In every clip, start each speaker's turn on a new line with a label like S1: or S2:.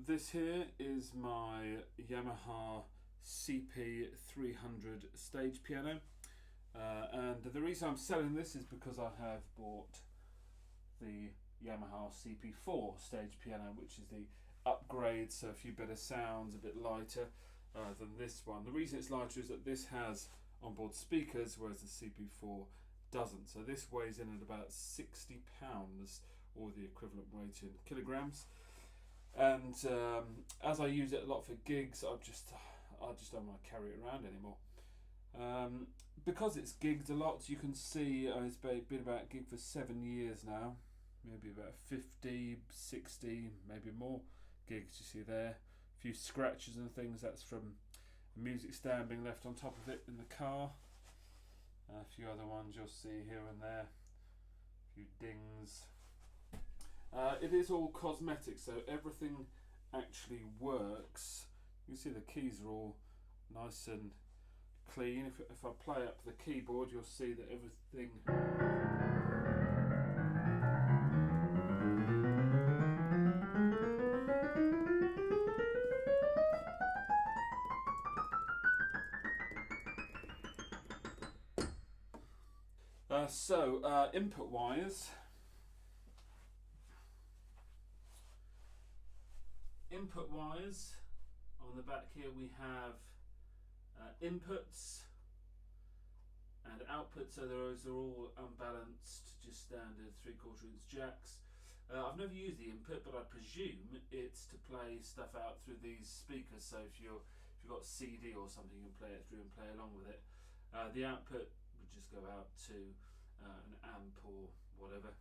S1: This here is my Yamaha CP300 stage piano, and the reason I'm selling this is because I have bought the Yamaha CP4 stage piano, which is the upgrade, so a few better sounds, a bit lighter than this one. The reason it's lighter is that this has onboard speakers, whereas the CP4 doesn't. So this weighs in at about 60 pounds, or the equivalent weight in kilograms. And as I use it a lot for gigs, I just don't want to carry it around anymore. Because it's gigged a lot, you can see it's been about gig for 7 years now, maybe about 50, 60, maybe more gigs. You see there, a few scratches and things. That's from a music stand being left on top of it in the car. A few other ones you'll see here and there, a few dings. It is all cosmetic, so everything actually works. You can see the keys are all nice and clean. If I play up the keyboard, you'll see that everything input wires. On the back here we have inputs and outputs, so those are all unbalanced, just standard 3/4 inch jacks. I've never used the input, but I presume it's to play stuff out through these speakers, so if you've got CD or something, you can play it through and play along with it. The output would just go out to an amp or whatever.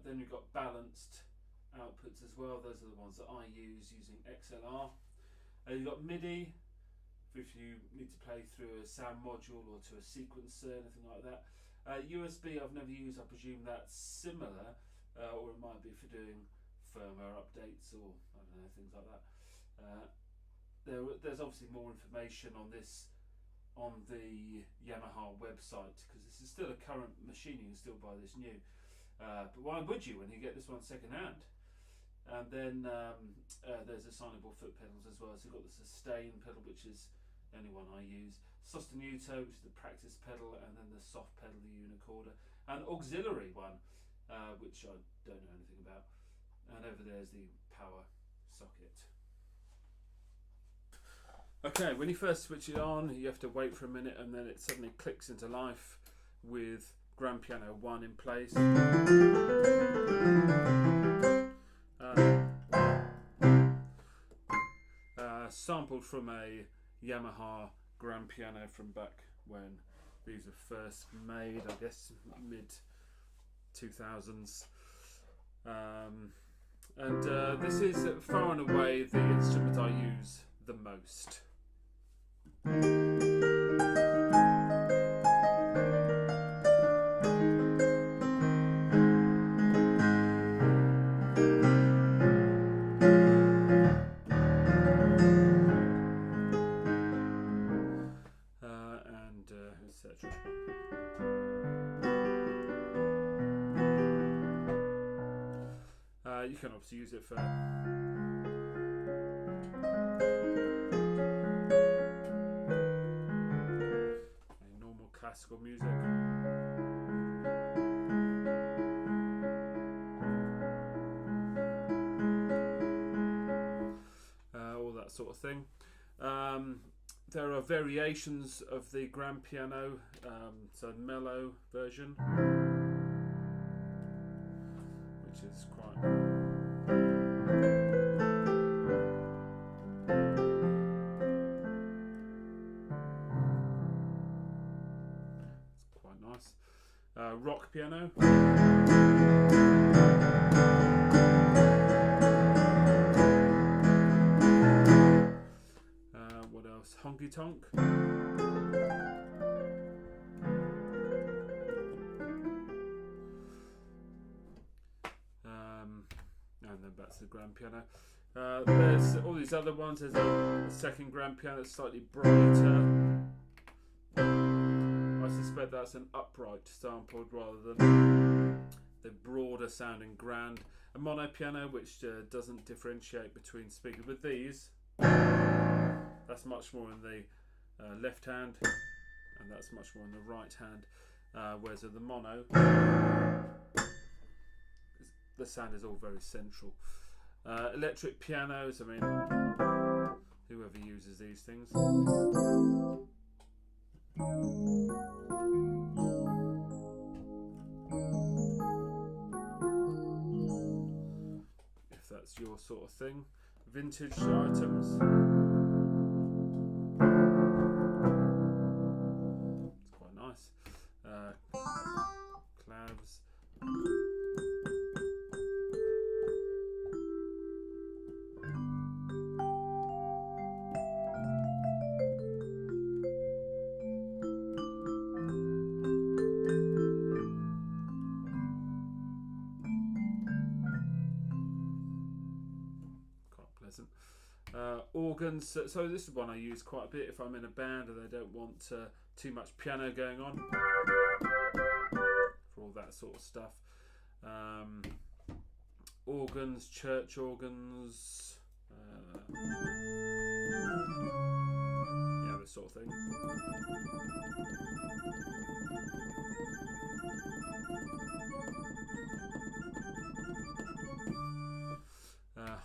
S1: Then you've got balanced outputs as well. Those are the ones that I use using XLR. You've got MIDI if you need to play through a sound module or to a sequencer, anything like that. USB I've never used. I presume that's similar, or it might be for doing firmware updates or I don't know, things like that. There's obviously more information on this on the Yamaha website, because this is still a current machine. You can still buy this new, but why would you when you get this one second hand? And then there's assignable foot pedals as well. So you've got the sustain pedal, which is the only one I use, sostenuto, which is the practice pedal, and then the soft pedal, the unicorder, and auxiliary one, which I don't know anything about. And over there's the power socket. Okay, when you first switch it on, you have to wait for a minute, and then it suddenly clicks into life with Grand Piano 1 in place. Sampled from a Yamaha Grand Piano from back when these were first made, I guess mid 2000s. This is far and away the instrument I use the most. Etc. You can obviously use it for normal classical music. All that sort of thing. There are variations of the grand piano, so mellow version, which is quite nice. Rock piano. What else? Honky tonk. And then back to the grand piano. There's all these other ones. There's a second grand piano that's slightly brighter. I suspect that's an upright sampled rather than the broader sounding grand. A mono piano which doesn't differentiate between speakers. With these, that's much more in the left hand, and that's much more in the right hand. Whereas with the mono, the sound is all very central. Electric pianos, I mean, whoever uses these things. If that's your sort of thing. Vintage items. It's quite nice. Clavs. Organs, so this is one I use quite a bit if I'm in a band and I don't want too much piano going on, for all that sort of stuff. Organs, church organs, yeah, this sort of thing.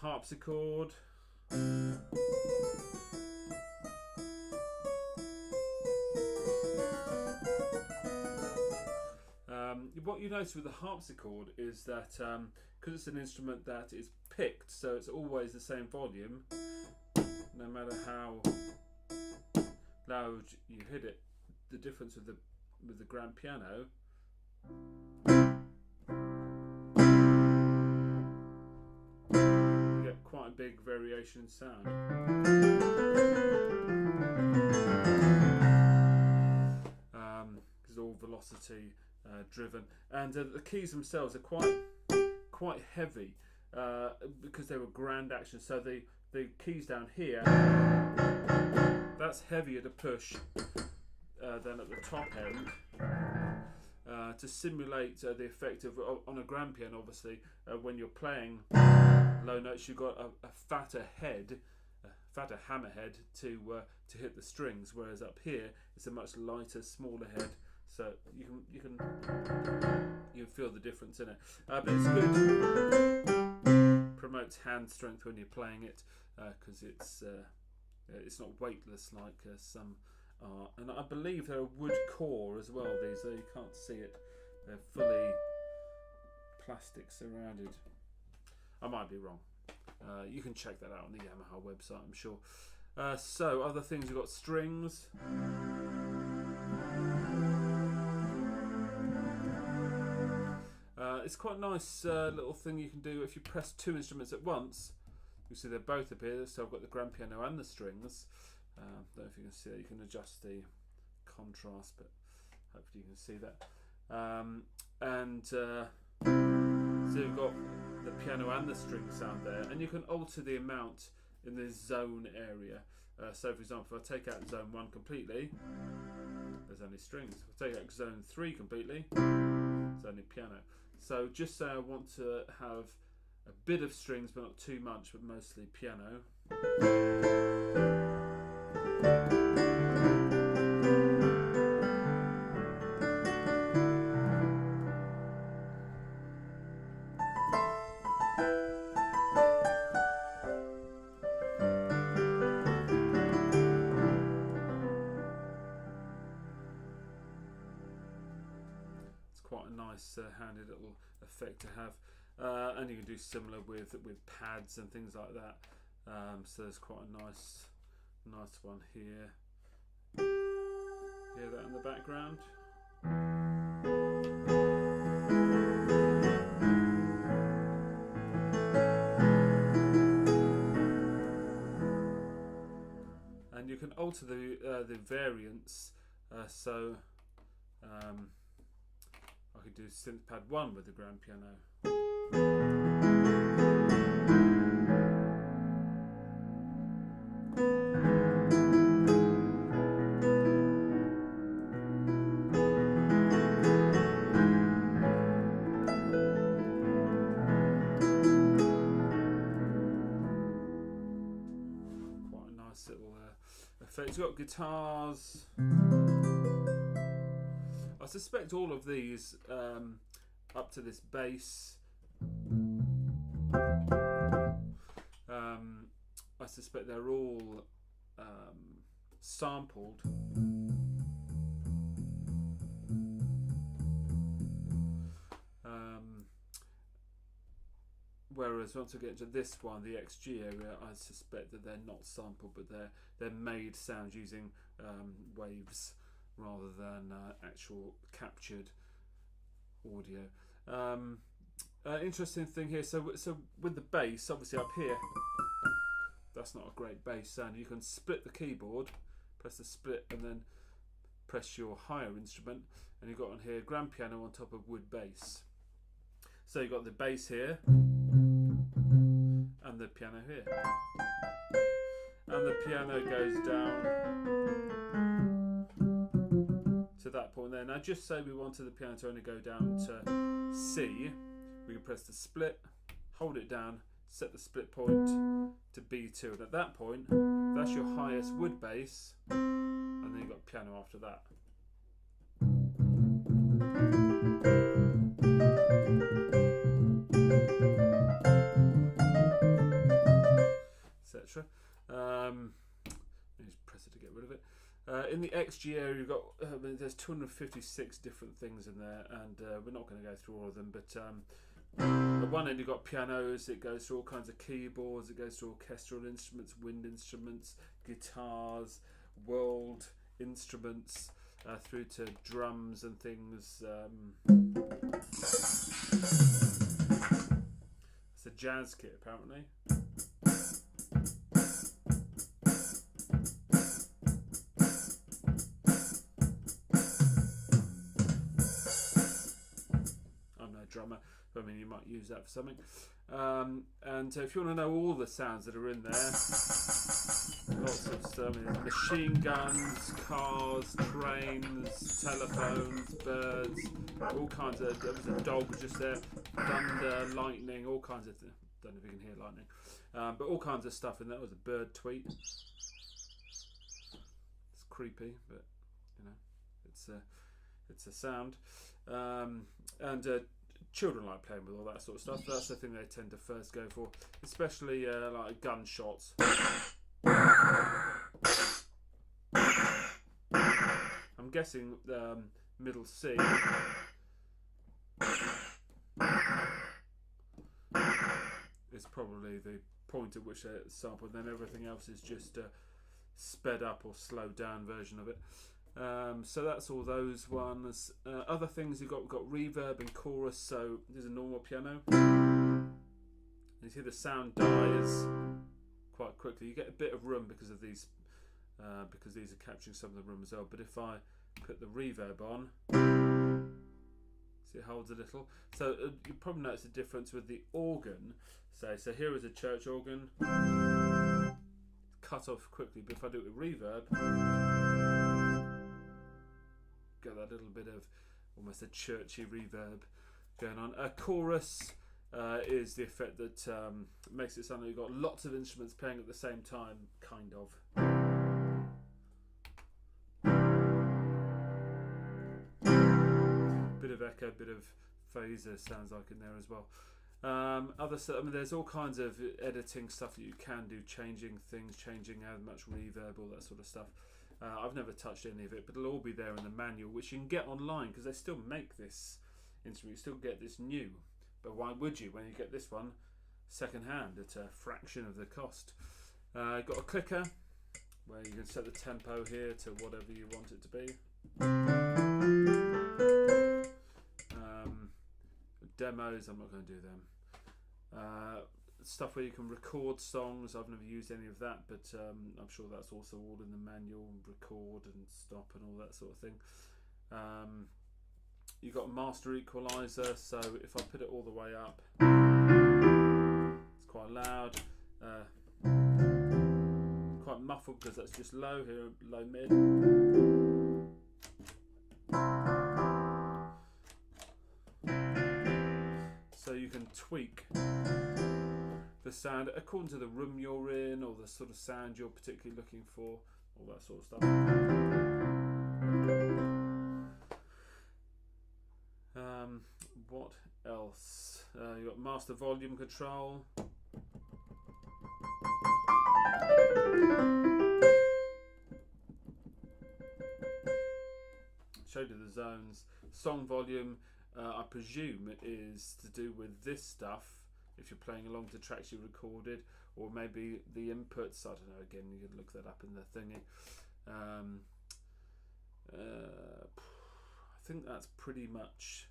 S1: Harpsichord. What you notice with the harpsichord is that because it's an instrument that is picked, so it's always the same volume, no matter how loud you hit it. The difference with the grand piano, you get quite a big variation in sound. Because all velocity driven, and the keys themselves are quite heavy because they were grand action. So the keys down here, that's heavier to push than at the top end, to simulate the effect of on a grand piano. Obviously, when you're playing low notes, you've got a fatter head, a fatter hammerhead to hit the strings, whereas up here it's a much lighter, smaller head. So you can feel the difference in it, but it's good. Promotes hand strength when you're playing it, because it's not weightless like some are. And I believe they're a wood core as well. These, you can't see it; they're fully plastic surrounded. I might be wrong. You can check that out on the Yamaha website, I'm sure. So other things, you've got strings. It's quite a nice little thing you can do if you press two instruments at once. You see they both appear, so I've got the grand piano and the strings. Don't know if you can see that. You can adjust the contrast, but hopefully you can see that. So you've got the piano and the string sound there, and you can alter the amount in the zone area. So for example, if I take out zone 1 completely, there's only strings. If I take out zone 3 completely, there's only piano. So just say I want to have a bit of strings but not too much, but mostly piano. Quite a nice handy little effect to have, and you can do similar with pads and things like that. So there's quite a nice one here. Hear that in the background. And you can alter the variants. So I could do synth pad 1 with the grand piano. effects. You've got guitars. I suspect all of these, up to this bass, I suspect they're all sampled. Whereas once we get into this one, the XG area, I suspect that they're not sampled, but they're made sounds using waves rather than actual captured audio. Interesting thing here. So with the bass, obviously up here, that's not a great bass sound. You can split the keyboard, press the split, and then press your higher instrument, and you've got on here grand piano on top of wood bass. So you've got the bass here and the piano here, and the piano goes down to that point there. Now just say we wanted the piano to only go down to C, we can press the split, hold it down, set the split point to B2, and at that point that's your highest wood bass, and then you've got piano after that. Etc. Just press it to get rid of it. In the XG area, you've got there's 256 different things in there, and we're not going to go through all of them. But at one end, you've got pianos. It goes through all kinds of keyboards. It goes through orchestral instruments, wind instruments, guitars, world instruments, through to drums and things. It's a jazz kit, apparently. Drummer, I mean, you might use that for something. And if you want to know all the sounds that are in there, lots of stuff. Machine guns, cars, trains, telephones, birds, all kinds of. There was a dog just there, thunder, lightning, all kinds of. Don't know if you can hear lightning, but all kinds of stuff in there. There was a bird tweet. It's creepy, but you know, it's a sound, and. Children like playing with all that sort of stuff. That's the thing they tend to first go for, especially like gunshots. I'm guessing middle C is probably the point at which they sample, and then everything else is just a sped up or slowed down version of it. So that's all those ones. Other things we've got reverb and chorus. So there's a normal piano. You see the sound dies quite quickly. You get a bit of room because of these, because these are capturing some of the room as well. But if I put the reverb on, see it holds a little. So you probably notice the difference with the organ. So here is a church organ. Cut off quickly, but if I do it with reverb, get that little bit of almost a churchy reverb going on. A chorus is the effect that makes it sound like you've got lots of instruments playing at the same time, kind of. Bit of echo, bit of phaser sounds like in there as well. Other stuff, I mean, there's all kinds of editing stuff that you can do, changing things, changing how much reverb, all that sort of stuff. I've never touched any of it, but it'll all be there in the manual, which you can get online because they still make this instrument. You still get this new, but why would you when you get this one second hand at a fraction of the cost? Got a clicker where you can set the tempo here to whatever you want it to be. Demos, I'm not going to do them. Stuff where you can record songs. I've never used any of that, but I'm sure that's also all in the manual. Record and stop and all that sort of thing. You've got a master equalizer, so if I put it all the way up, it's quite loud. Quite muffled because that's just low here, low mid. So you can tweak the sound according to the room you're in or the sort of sound you're particularly looking for. all that sort of stuff. What else? You've got master volume control. Showed you the zones. Song volume, I presume it is to do with this stuff, if you're playing along to tracks you recorded, or maybe the inputs, I don't know, again you could look that up in the thingy. I think that's pretty much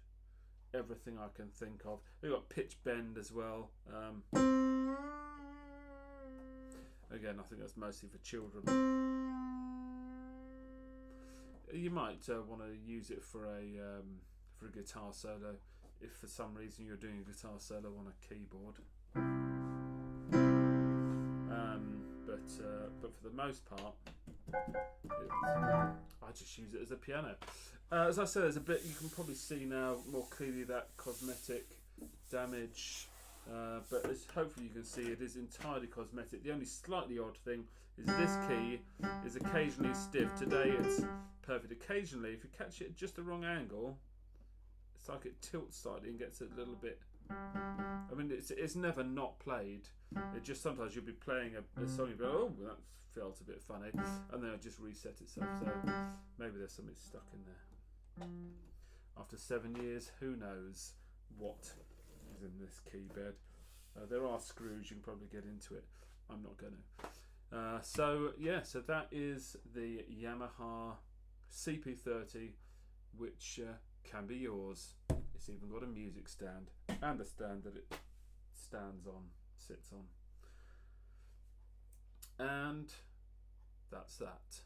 S1: everything I can think of. We've got pitch bend as well. Again, I think that's mostly for children. You might want to use it for a guitar solo, if for some reason you're doing a guitar solo on a keyboard. But for the most part, I just use it as a piano. As I said, there's a bit you can probably see now more clearly that cosmetic damage, but as hopefully you can see, it is entirely cosmetic. The only slightly odd thing is this key is occasionally stiff. Today it's perfect. Occasionally, if you catch it at just the wrong angle, it's like it tilts slightly and gets a little bit. I mean, it's never not played. It just sometimes you'll be playing a song and you go, oh, that felt a bit funny, and then it'll just reset itself. So maybe there's something stuck in there. After 7 years, who knows what is in this key bed. There are screws, you can probably get into it. I'm not going to. So that is the Yamaha CP300, which can be yours. It's even got a music stand and a stand that it sits on. And that's that.